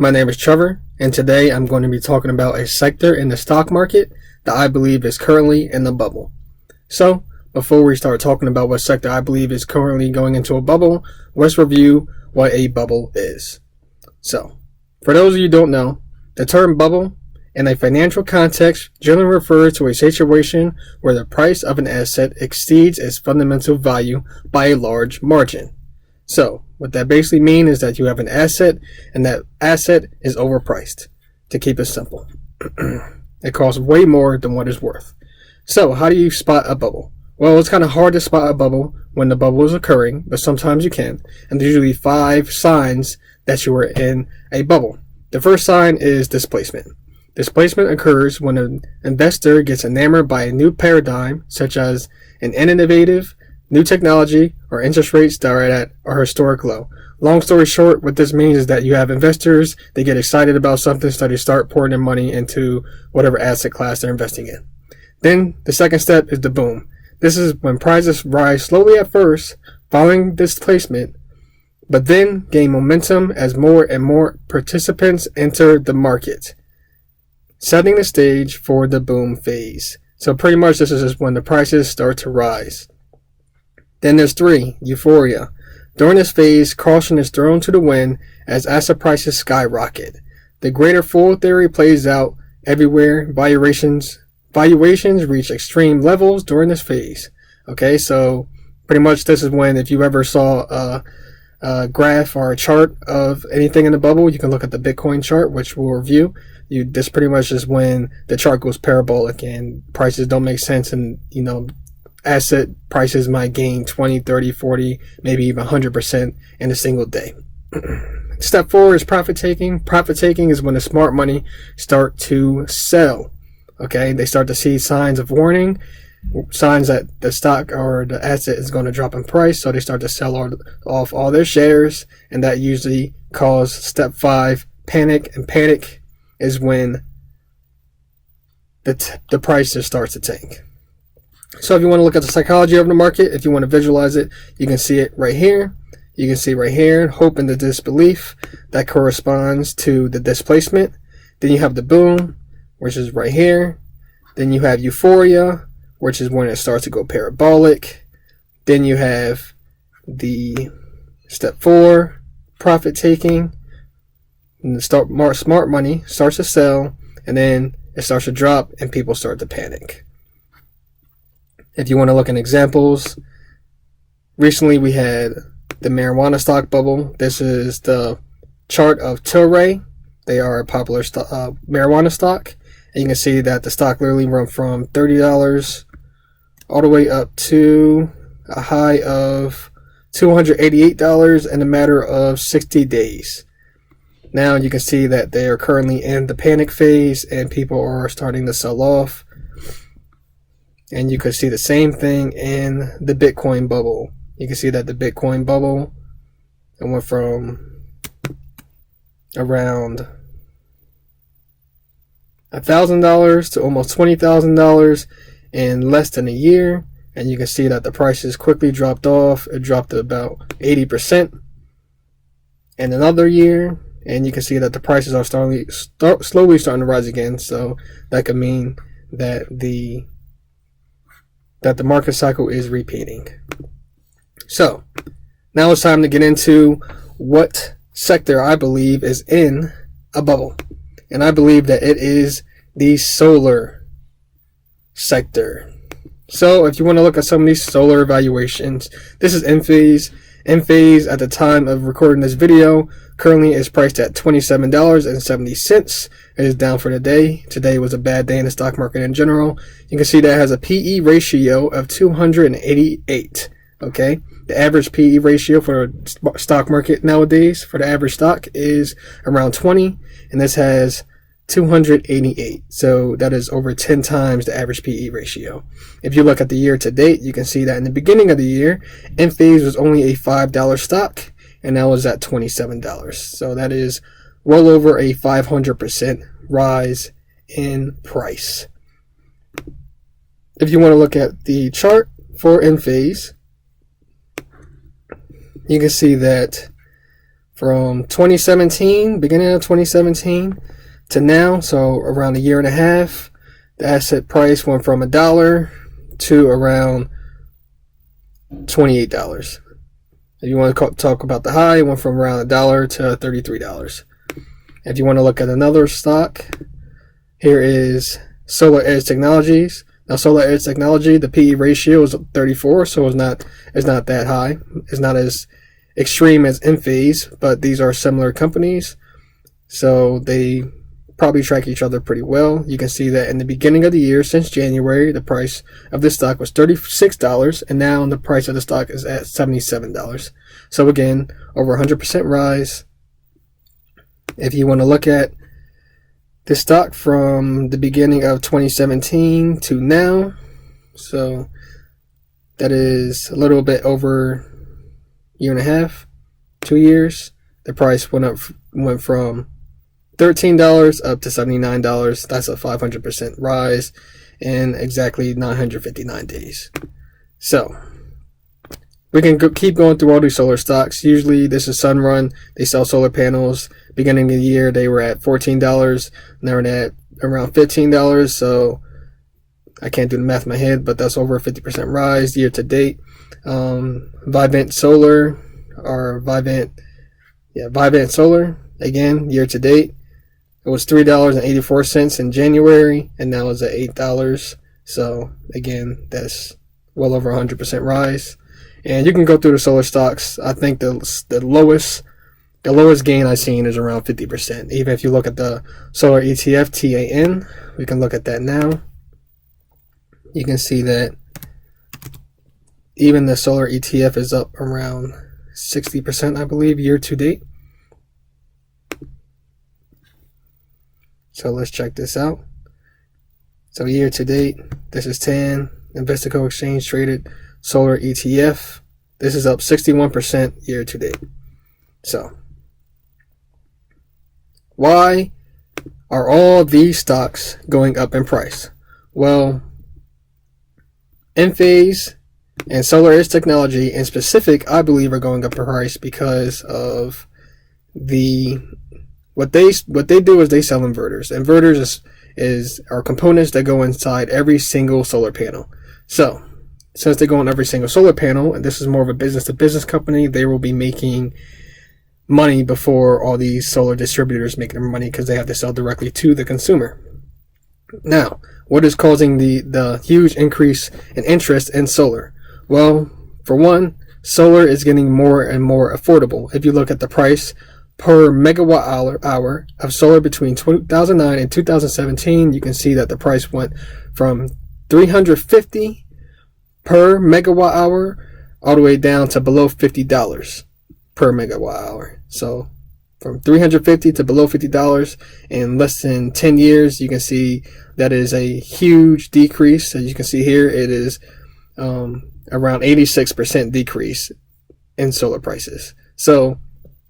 My name is Trevor, and today I'm going to be talking about a sector in the stock market that I believe is currently in the bubble. So, before we start talking about what sector I believe is currently going into a bubble, let's review what a bubble is. So, for those of you who don't know, the term bubble in a financial context generally refers to a situation where the price of an asset exceeds its fundamental value by a large margin. So, what that basically means is that you have an asset, and that asset is overpriced, to keep it simple. It costs way more than what it's worth. So, how do you spot a bubble? Well, it's kind of hard to spot a bubble when the bubble is occurring, but sometimes you can. And there's usually 5 signs that you are in a bubble. The first sign is displacement. Displacement occurs when an investor gets enamored by a new paradigm, such as an innovative new technology or interest rates that are at a historic low. Long story short, what this means is that you have investors, they get excited about something, so they start pouring their money into whatever asset class they're investing in. Then the second step is the boom. This is when prices rise slowly at first, following displacement, but then gain momentum as more and more participants enter the market, setting the stage for the boom phase. So pretty much this is just when the prices start to rise. Then there's 3, euphoria. During this phase, caution is thrown to the wind as asset prices skyrocket. The greater fool theory plays out everywhere. Valuations reach extreme levels during this phase. Okay, so pretty much this is when, if you ever saw a graph or a chart of anything in the bubble, you can look at the Bitcoin chart, which we'll review. This pretty much is when the chart goes parabolic and prices don't make sense, and asset prices might gain 20, 30, 40, maybe even 100% in a single day. Step 4 is profit taking. Profit taking is when the smart money start to sell. Okay, they start to see signs of warning, signs that the stock or the asset is going to drop in price, so they start to sell off all their shares, and that usually causes step 5, panic. And panic is when the price just starts to tank. So if you want to look at the psychology of the market, if you want to visualize it, you can see it right here. You can see right here, hope and the disbelief. That corresponds to the displacement. Then you have the boom, which is right here. Then you have euphoria, which is when it starts to go parabolic. Then you have the step 4, profit taking. And the smart money starts to sell, and then it starts to drop and people start to panic. If you want to look at examples, recently we had the marijuana stock bubble. This is the chart of Tilray. They are a popular marijuana stock. And you can see that the stock literally went from $30 all the way up to a high of $288 in a matter of 60 days. Now you can see that they are currently in the panic phase and people are starting to sell off. And you could see the same thing in the Bitcoin bubble. You can see that the Bitcoin bubble went from around $1,000 to almost $20,000 in less than a year. And you can see that the prices quickly dropped off. It dropped to about 80% in another year. And you can see that the prices are slowly starting to rise again. So that could mean that the market cycle is repeating. So, now it's time to get into what sector I believe is in a bubble. And I believe that it is the solar sector. So, if you want to look at some of these solar evaluations, this is Enphase. Enphase, at the time of recording this video, currently is priced at $27.70. It is down for the day. Today was a bad day in the stock market in general. You can see that it has a PE ratio of 288. Okay, the average PE ratio for the stock market nowadays for the average stock is around 20, and this has 288. So that is over 10 times the average PE ratio. If you look at the year to date, you can see that in the beginning of the year, Enphase was only a $5 stock, and now is at $27. So that is well over a 500% rise in price. If you want to look at the chart for Enphase, you can see that from 2017, beginning of 2017 to now, so around a year and a half, the asset price went from $1 to around $28. If you want to talk about the high, it went from around $1 to $33. If you want to look at another stock, here is Solar Edge Technologies. Now, Solar Edge Technology, the PE ratio is 34, so it's not that high. It's not as extreme as Enphase, but these are similar companies, so they probably track each other pretty well. You can see that in the beginning of the year, since January, the price of this stock was $36, and now the price of the stock is at $77. So again, over 100% rise. If you want to look at this stock from the beginning of 2017 to now, so that is a little bit over a year and a half, 2 years, the price went from $13 up to $79. That's a 500% rise in exactly 959 days. So we can keep going through all these solar stocks. Usually this is Sunrun. They sell solar panels. Beginning of the year, they were at $14. Now they're at around $15. So I can't do the math in my head, but that's over a 50% rise year to date. Vivint Solar, Vivint Solar, again, year to date, it was $3.84 in January, and now it's at $8. So again, that's well over 100% rise. And you can go through the solar stocks. I think the lowest gain I've seen is around 50%. Even if you look at the solar ETF TAN, we can look at that now. You can see that even the solar ETF is up around 60%, I believe, year to date. So let's check this out. So year to date, this is TAN, Investico Exchange Traded Solar ETF. This is up 61% year to date. So why are all these stocks going up in price? Well, Enphase and Solar Edge Technology in specific, I believe, are going up in price because of what they do is they sell inverters. Inverters are components that go inside every single solar panel. So since they go on every single solar panel, and this is more of a business-to-business company, they will be making money before all these solar distributors make their money because they have to sell directly to the consumer. Now, what is causing the huge increase in interest in solar? Well, for one, solar is getting more and more affordable. If you look at the price per megawatt hour of solar between 2009 and 2017, you can see that the price went from $350 per megawatt hour all the way down to below $50 per megawatt hour. So from $350 to below $50 in less than 10 years, you can see that is a huge decrease. As you can see here, it is around 86% decrease in solar prices. So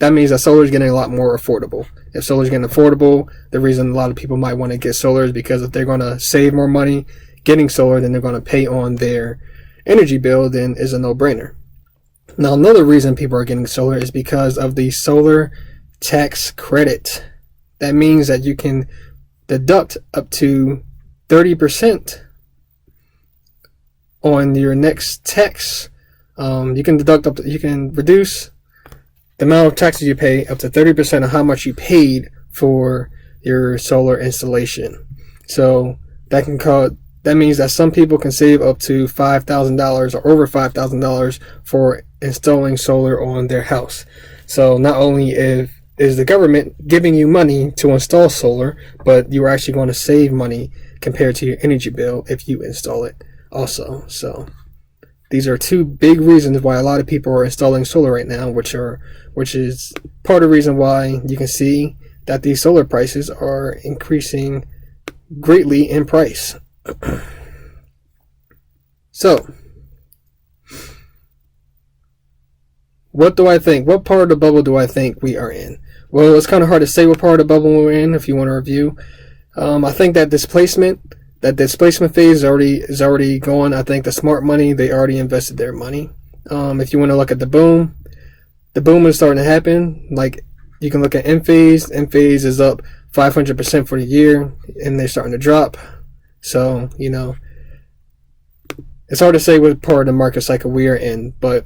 that means that solar is getting a lot more affordable. If solar is getting affordable, the reason a lot of people might want to get solar is because if they're going to save more money getting solar than they're going to pay on their energy bill, then is a no-brainer. Now, another reason people are getting solar is because of the solar tax credit. That means that you can deduct up to 30% on your next tax. You can reduce the amount of taxes you pay up to 30% of how much you paid for your solar installation. So that means that some people can save up to $5,000 or over $5,000 for installing solar on their house. So not only is the government giving you money to install solar, but you're actually going to save money compared to your energy bill if you install it also. So these are two big reasons why a lot of people are installing solar right now, which is part of the reason why you can see that these solar prices are increasing greatly in price. So, what do I think? What part of the bubble do I think we are in? Well, it's kind of hard to say what part of the bubble we're in if you want to review. I think that displacement phase is already going. I think the smart money, they already invested their money. If you want to look at the boom, the boom is starting to happen. Like, you can look at Enphase. Enphase is up 500% for the year, and they're starting to drop. So, it's hard to say what part of the market cycle we are in, but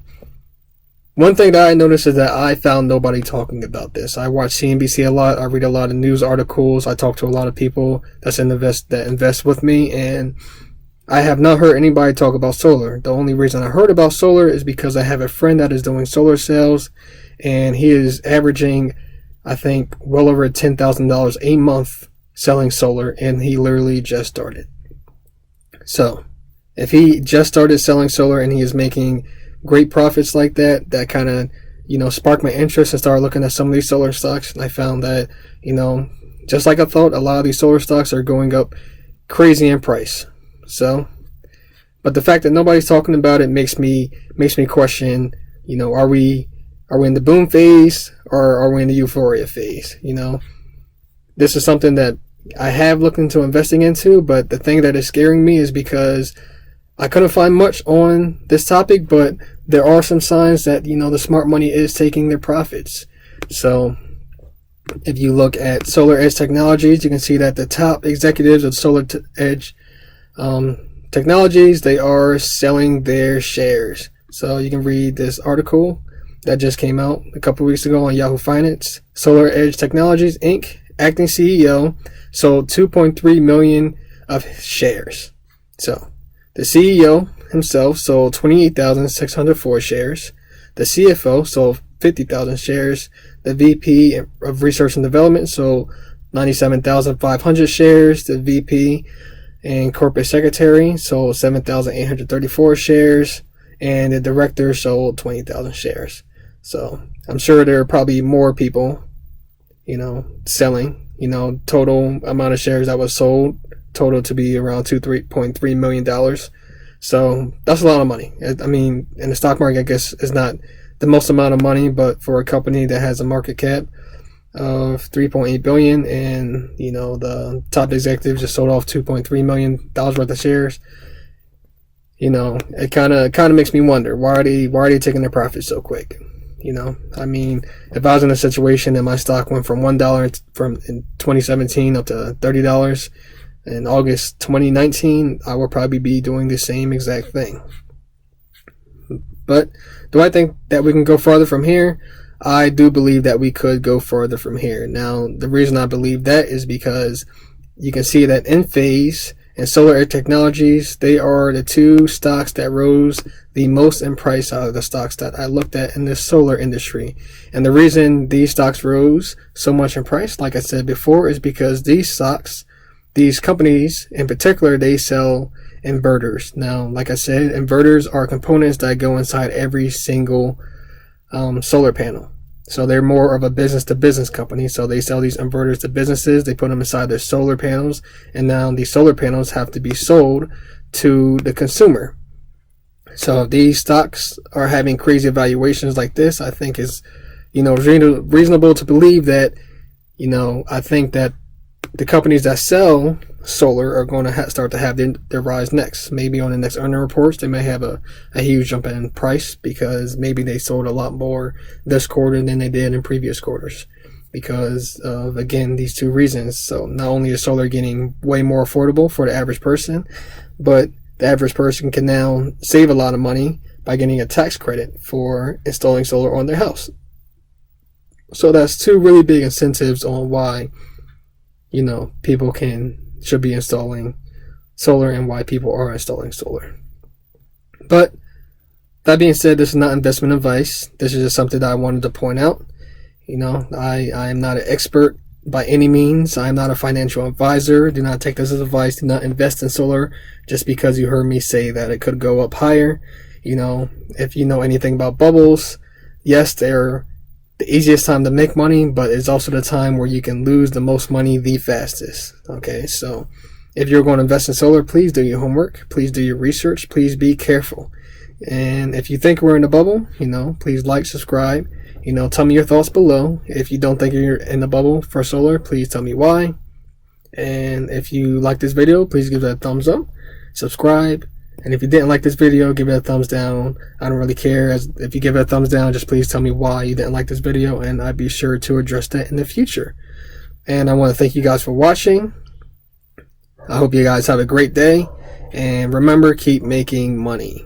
one thing that I noticed is that I found nobody talking about this. I watch CNBC a lot. I read a lot of news articles. I talk to a lot of people that invest with me, and I have not heard anybody talk about solar. The only reason I heard about solar is because I have a friend that is doing solar sales, and he is averaging, I think, well over $10,000 a month selling solar, and he literally just started. So, if he just started selling solar and he is making great profits like that, that kind of, sparked my interest and started looking at some of these solar stocks. And I found that, just like I thought, a lot of these solar stocks are going up crazy in price. So, but the fact that nobody's talking about it makes me question, are we in the boom phase, or are we in the euphoria phase? This is something that I have looked into investing into, but the thing that is scaring me is because I couldn't find much on this topic, but there are some signs that, the smart money is taking their profits. So if you look at Solar Edge Technologies, you can see that the top executives of Solar Edge Technologies, they are selling their shares. So you can read this article that just came out a couple weeks ago on Yahoo Finance. Solar Edge Technologies Inc. acting CEO sold 2.3 million of shares. So the CEO himself sold 28,604 shares. The CFO sold 50,000 shares. The VP of Research and Development sold 97,500 shares. The VP and Corporate Secretary sold 7,834 shares. And the Director sold 20,000 shares. So I'm sure there are probably more people, selling, total amount of shares that was sold total to be around $3.3 million. So that's a lot of money. I mean, in the stock market, I guess is not the most amount of money, but for a company that has a market cap of $3.8 billion, and the top executives just sold off $2.3 million worth of shares, it kind of makes me wonder, why are they taking their profits so quick? I mean, if I was in a situation and my stock went from $1 in 2017 up to $30 in August 2019, I would probably be doing the same exact thing. But do I think that we can go further from here? I do believe that we could go further from here. Now, the reason I believe that is because you can see that Enphase and Solar Edge Technologies, they are the two stocks that rose the most in price out of the stocks that I looked at in the solar industry. And the reason these stocks rose so much in price, like I said before, is because these companies in particular, they sell inverters. Now, like I said, inverters are components that go inside every single solar panel. So they're more of a business-to-business company. So they sell these inverters to businesses. They put them inside their solar panels. And now these solar panels have to be sold to the consumer. So if these stocks are having crazy valuations like this, I think is, reasonable to believe that, I think that the companies that sell solar are going to start to have their rise next. Maybe on the next earning reports, they may have a huge jump in price because maybe they sold a lot more this quarter than they did in previous quarters because of, again, these two reasons. So not only is solar getting way more affordable for the average person, but the average person can now save a lot of money by getting a tax credit for installing solar on their house. So that's two really big incentives on why people should be installing solar and why people are installing solar. But that being said, this is not investment advice. This is just something that I wanted to point out. I am not an expert by any means. I am not a financial advisor. Do not take this as advice. Do not invest in solar just because you heard me say that it could go up higher. If you know anything about bubbles, yes, they're the easiest time to make money, but it's also the time where you can lose the most money the fastest. Okay, so if you're going to invest in solar, please do your homework, please do your research, please be careful. And if you think we're in a bubble, please like, subscribe, tell me your thoughts below. If you don't think you're in the bubble for solar, please tell me why. And if you like this video, please give it a thumbs up, subscribe, And if you didn't like this video, give it a thumbs down. I don't really care. If you give it a thumbs down, just please tell me why you didn't like this video, and I'd be sure to address that in the future. And I want to thank you guys for watching. I hope you guys have a great day. And remember, keep making money.